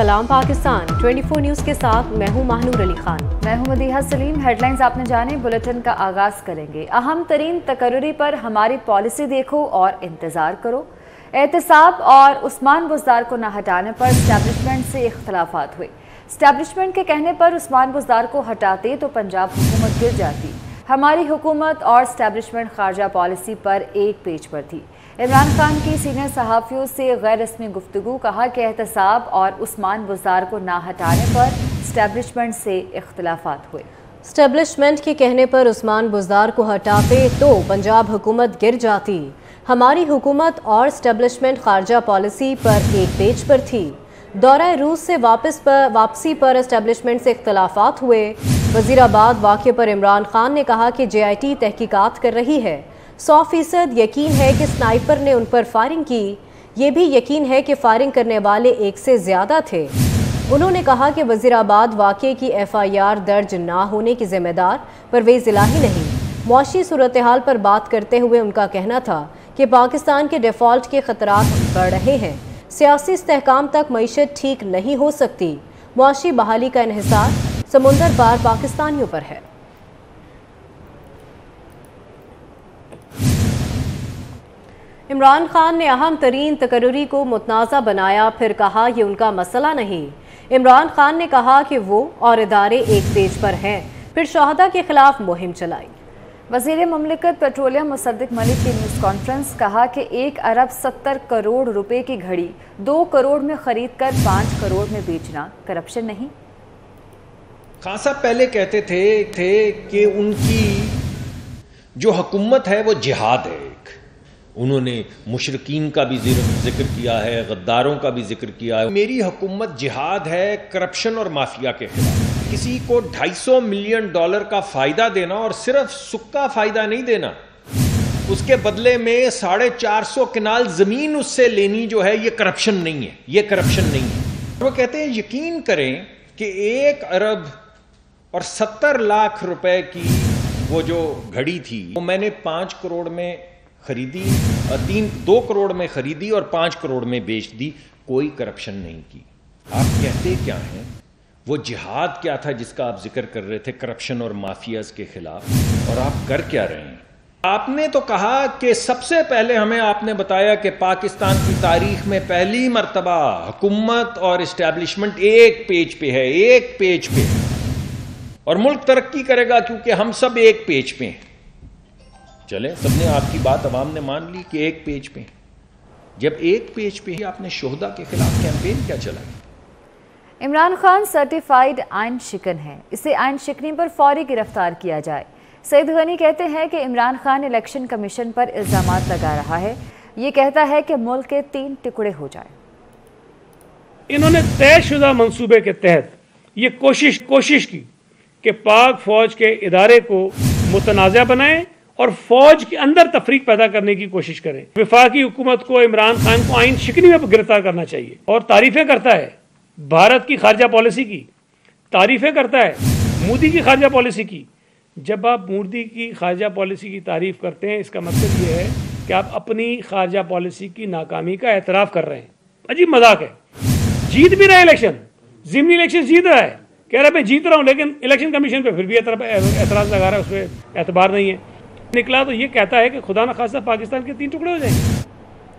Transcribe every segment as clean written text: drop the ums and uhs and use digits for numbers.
सलाम पाकिस्तान 24 न्यूज़ के साथ मैं हूं माहनूर अली खान। मैं हूं मदीहा सलीम। हेडलाइंस आपने जाने, बुलेटिन का आगाज करेंगे। अहम तरीन तकर्री पर हमारी पॉलिसी देखो और इंतजार करो। एहतसाब और उस्मान बुज़दार को न हटाने पर स्टैब्लिशमेंट से इख्तलाफात हुए। स्टैब्लिशमेंट के कहने पर उस्मान बुज़दार को हटाते तो पंजाब हुकूमत गिर जाती। हमारी हुकूमत और स्टैब्लिशमेंट खारजा पॉलिसी पर एक पेज पर थी। इमरान खान की सीनियर सहाफ़ियों से गैर रस्मी गुफ्तगू, कहा कि एहतसाब और उस्मान बुज़दार को ना हटाने पर स्टैब्लिशमेंट से इख्तलाफात हुए। स्टैब्लिशमेंट के कहने पर उस्मान बुज़दार को हटाते तो पंजाब हुकूमत गिर जाती। हमारी हुकूमत और स्टैब्लिशमेंट खारजा पॉलिसी पर एक पेज पर थी। दौरा रूस से वापसी पर एस्टेब्लिशमेंट से इख्तलाफात हुए। वज़ीराबाद वाक़े पर इमरान खान ने कहा कि JIT तहकीकात कर रही है। 100% यकीन है कि स्नाइपर ने उन पर फायरिंग की। ये भी यकीन है कि फायरिंग करने वाले एक से ज़्यादा थे। उन्होंने कहा कि वज़ीराबाद वाक़े की FIR दर्ज ना होने की ज़िम्मेदार परवेज़ इलाही नहीं। मुआशी सूरत हाल पर बात करते हुए उनका कहना था कि पाकिस्तान के डिफ़ॉल्ट के ख़तरात बढ़ रहे हैं। सियासी इस्तेहकाम तक मईशत ठीक नहीं हो सकती। मुआशी बहाली का इन्हिसार समुंदर पार पाकिस्तानियों पर है। इमरान खान ने अहम तरीन तकर्री को मुतनाज़ा बनाया, फिर कहा ये उनका मसला नहीं। इमरान खान ने कहा कि वो और इदारे एक पेज पर हैं, फिर शहदा के खिलाफ मुहिम चलाई। वज़ीर ममलिकत पेट्रोलियम मुसद्दिक मलिक की न्यूज़ कॉन्फ्रेंस, कहा कि 1 अरब 70 करोड़ रुपए की घड़ी 2 करोड़ में खरीद कर 5 करोड़ में बेचना करप्शन नहीं। खान साहब पहले कहते थे कि उनकी जो हुकूमत है वो जिहाद है। उन्होंने मुशरिकीन का भी जिक्र किया है, गद्दारों का भी जिक्र किया है। मेरी हुकूमत जिहाद है करप्शन और माफिया के खिलाफ। किसी को $250 मिलियन का फायदा देना और सिर्फ सुक्का फायदा नहीं देना, उसके बदले में 450 कनाल जमीन उससे लेनी जो है, ये करप्शन नहीं है, ये करप्शन नहीं है। वो कहते हैं यकीन करें कि 1 अरब और 70 लाख रुपए की वो जो घड़ी थी वो मैंने 5 करोड़ में खरीदी, 2 करोड़ में खरीदी और 5 करोड़ में बेच दी। कोई करप्शन नहीं की। आप कहते क्या हैं? वो जिहाद क्या था जिसका आप जिक्र कर रहे थे करप्शन और माफियाज के खिलाफ, और आप कर क्या रहे हैं? आपने तो कहा कि सबसे पहले हमें आपने बताया कि पाकिस्तान की तारीख में पहली मर्तबा हुकूमत और एस्टैब्लिशमेंट एक पेज पे है, एक पेज पे, और मुल्क तरक्की करेगा क्योंकि हम सब एक पेज पे हैं। चले, सबने आपकी बात अवाम ने मान ली कि एक पेज पे। जब एक पेज पे ही आपने शोहदा के खिलाफ कैंपेन क्या चलाई? इमरान खान सर्टिफाइड आइन शिकन है, इसे आइन शिकनी पर फौरी गिरफ्तार किया जाए। सईद गनी कहते हैं कि इमरान खान इलेक्शन कमीशन पर इल्जामात लगा रहा है। ये कहता है कि मुल्क के 3 टुकड़े हो जाए। इन्होंने तयशुदा मंसूबे के तहत ये कोशिश की कि पाक फौज के इदारे को मुतनाज़ा बनाए और फौज के अंदर तफरीक पैदा करने की कोशिश करें। वफाकी हुकूमत को इमरान खान को आइन शिकनी में गिरफ्तार करना चाहिए। और तारीफें करता है भारत की खारजा पॉलिसी की, तारीफें करता है मोदी की खारजा पॉलिसी की। जब आप मोदी की खारजा पॉलिसी की तारीफ करते हैं, इसका मतलब ये है कि आप अपनी खारजा पॉलिसी की नाकामी का एतराफ़ कर रहे हैं। अजीब मजाक है। जीत भी रहा है इलेक्शन, ज़िमनी इलेक्शन जीत रहा है, कह रहा है मैं जीत रहा हूँ, लेकिन इलेक्शन कमीशन पर फिर भी एतराज़ लगा रहा है, उस पर एतबार नहीं है। निकला तो ये कहता है कि खुदा न खास्ता पाकिस्तान के 3 टुकड़े हो जाएंगे।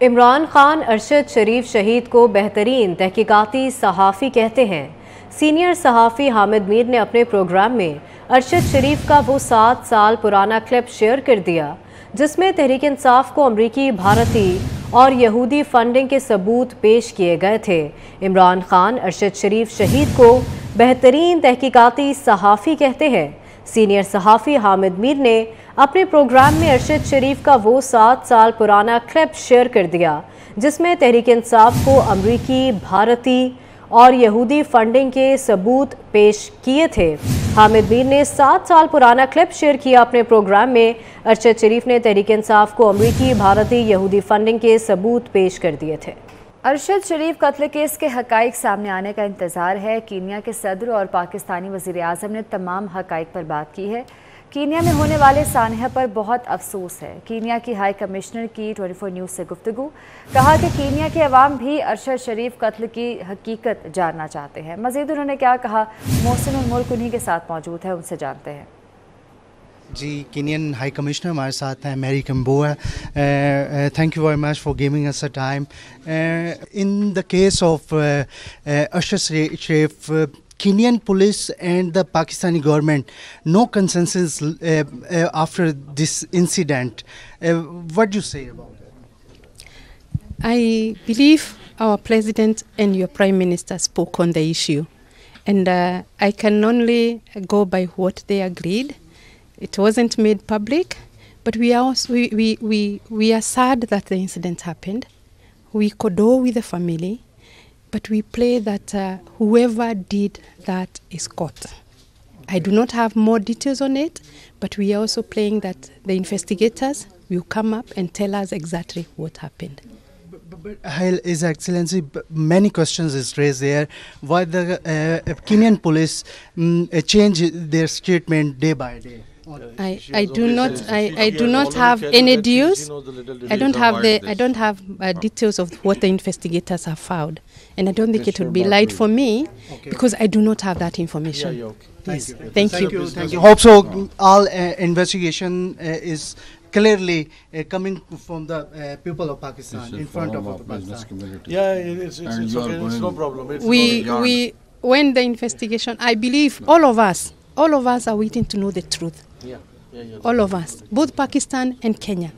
इमरान खान अरशद शरीफ शहीद को बेहतरीन तहकीकाती सहाफ़ी कहते हैं। सीनियर सहाफ़ी हामिद मीर ने अपने प्रोग्राम में अरशद शरीफ का वो 7 साल पुराना क्लिप शेयर कर दिया जिसमें तहरीक इंसाफ को अमरीकी, भारतीय और यहूदी फंडिंग के सबूत पेश किए गए थे। इमरान खान अरशद शरीफ शहीद को बेहतरीन तहकीकाती सहाफ़ी कहते हैं। सीनियर सहाफ़ी हामिद मीर ने अपने प्रोग्राम में अरशद शरीफ का वो 7 साल पुराना क्लिप शेयर कर दिया जिसमें तहरीक इंसाफ को अमरीकी, भारतीय और यहूदी फंडिंग के सबूत पेश किए थे। हामिद मीर ने 7 साल पुराना क्लिप शेयर किया अपने प्रोग्राम में। अरशद शरीफ ने तहरीक इंसाफ को अमरीकी, भारतीय, यहूदी फंडिंग के सबूत पेश कर दिए थे। अरशद शरीफ कत्ल केस के हकाइक सामने आने का इंतजार है। कीनिया के सदर और पाकिस्तानी वज़ीर आज़म ने तमाम हकाइक पर बात की है। कीनिया में होने वाले सानहा पर बहुत अफसोस है। कीनिया की हाई कमिश्नर की 24 न्यूज़ से गुफ्तगू, कहा कि कीनिया के अवाम भी अरशद शरीफ कत्ल की हकीकत जानना चाहते हैं। मज़ीद उन्होंने क्या कहा, मोहसिन मुल्क उन्हीं के साथ मौजूद है, उनसे जानते हैं। जी, कीनियन हाई कमिश्नर हमारे साथ हैं, Mary Kamboh. Thank you very much for giving us a time. In the case of Arshad Sharif, Kenyan police and the Pakistani government, no consensus after this incident. What do you say about it? I believe our president and your prime minister spoke on the issue, and I can only go by what they agreed. It wasn't made public, but we are also, we are sad that the incident happened. We condole with the family. But we pray that whoever did that is caught. I do not have more details on it, but we are also praying that the investigators will come up and tell us exactly what happened. But His Excellency, many questions is raised there. Why the Kenyan police change their statement day by day? I do not have any details. I don't have details of what the investigators have found, and I don't think it would be light for me because I do not have that information. Thank you. Hope so. All investigation is clearly coming from the people of Pakistan in front of Pakistan. Yeah, it's okay. It's no problem. When the investigation, I believe all of us are waiting to know the truth. All of us, both Pakistan and Kenya.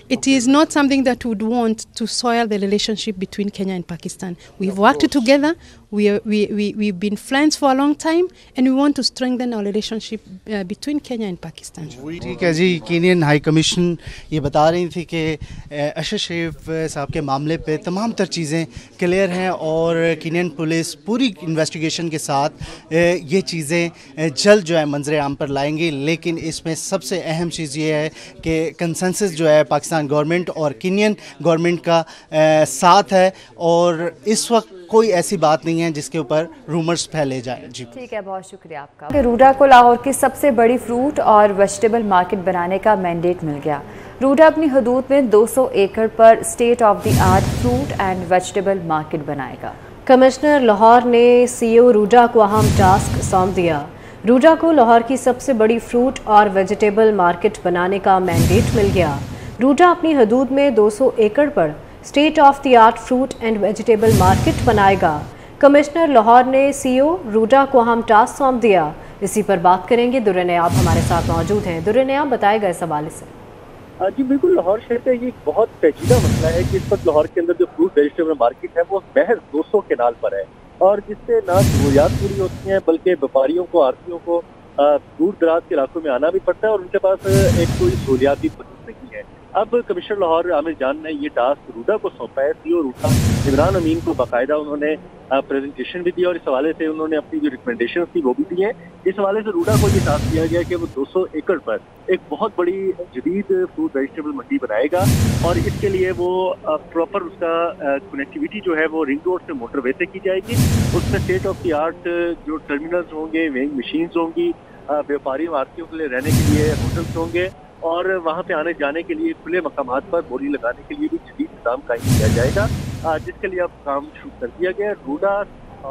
It is not something that we would want to soil the relationship between Kenya and Pakistan. We've worked together. We've been friends for a long time, and we want to strengthen our relationship between Kenya and Pakistan. ठीक है जी, Kenyan high commission ये बता रही थी कि अरशद शरीफ साहब के मामले पे तमाम तर चीज़ें क्लियर हैं और कीनियन पुलिस पूरी इन्वेस्टिगेशन के साथ ये चीज़ें जल्द जो है मंजर आम पर लाएंगी। लेकिन इसमें सबसे अहम चीज़ ये है कि कंसेंसस जो है पाकिस्तान गवर्नमेंट और कीनियन गवर्नमेंट का साथ है और इस वक्त कोई ऐसी बात नहीं है जिसके ऊपर रूमर्स फैले जाए। जी ठीक है, बहुत शुक्रिया आपका। रूडा को लाहौर की सबसे बड़ी फ्रूट और वेजिटेबल मार्केट बनाने का मैंडेट मिल गया। रूडा अपनी हदूद में 200 एकड़ पर state of the art fruit and vegetable market बनाएगा। कमिश्नर लाहौर ने सीईओ रूडा को अहम टास्क सौंप दिया। रूडा को लाहौर की सबसे बड़ी फ्रूट और वेजिटेबल मार्केट बनाने का मैंडेट मिल गया। रूडा अपनी हदूद में 200 एकड़ पर state of the art fruit and vegetable market बनाएगा। कमिश्नर लाहौर ने सीईओ रूडा को अहम टास्क सौंप दिया। इसी पर बात करेंगे, दुर्र नयाब हमारे साथ मौजूद हैं। दुर्र नयाब, बताएगा इस हवाले से। जी बिल्कुल, लाहौर शहर का ये एक बहुत पेचीदा मसला है कि इस वक्त लाहौर के अंदर जो फ्रूट वेजिटेबल मार्केट है वो महज 200 केनाल पर है और जिससे ना जरूरियात पूरी होती हैं बल्कि व्यापारियों को, आड़तियों को दूर दराज के इलाकों में आना भी पड़ता है और उनके पास एक कोई सहूलियात भी नहीं है। अब कमिश्नर लाहौर आमिर जान ने ये टास्क रूडा को सौंपा है। सीईओ रूडा इमरान अमीन को बाकायदा उन्होंने प्रेजेंटेशन भी दी और इस हवाले से उन्होंने अपनी जो रिकमेंडेशन थी वो भी दी है। इस हवाले से रूडा को ये टास्क दिया गया कि वो 200 एकड़ पर एक बहुत बड़ी जदीद फ्रूट वेजिटेबल मंडी बनाएगा और इसके लिए वो प्रॉपर उसका कनेक्टिविटी जो है वो रिंग रोड से मोटरवे से की जाएगी। उसमें स्टेट ऑफ द आर्ट जो टर्मिनल्स होंगे, वेइंग मशीन्स होंगी, व्यापारियों आड़तियों के लिए रहने के लिए होटल्स होंगे और वहाँ पे आने जाने के लिए खुले मकामात पर बोली लगाने के लिए भी जदीद निज़ाम कायम किया जाएगा, जिसके लिए अब काम शुरू कर दिया गया। रूडा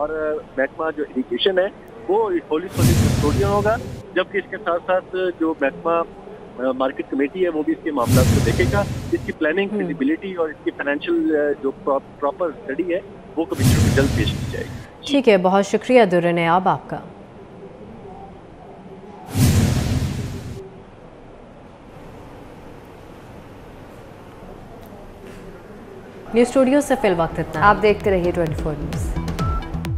और महकमा जो इरिगेशन है वो होली कस्टोडियन होगा, जबकि इसके साथ साथ जो महकमा मार्केट कमेटी है वो भी इसके मामला को देखेगा। इसकी प्लानिंग, फिजिबिलिटी और इसकी फाइनेंशियल जो प्रॉपर स्टडी है वो कमिश्नर को जल्द पेश की जाएगी। ठीक है, बहुत शुक्रिया दुर्र नयाब आपका। न्यूज़ स्टूडियो से फिल वक्त इतना। आप देखते रहिए 24 न्यूज़।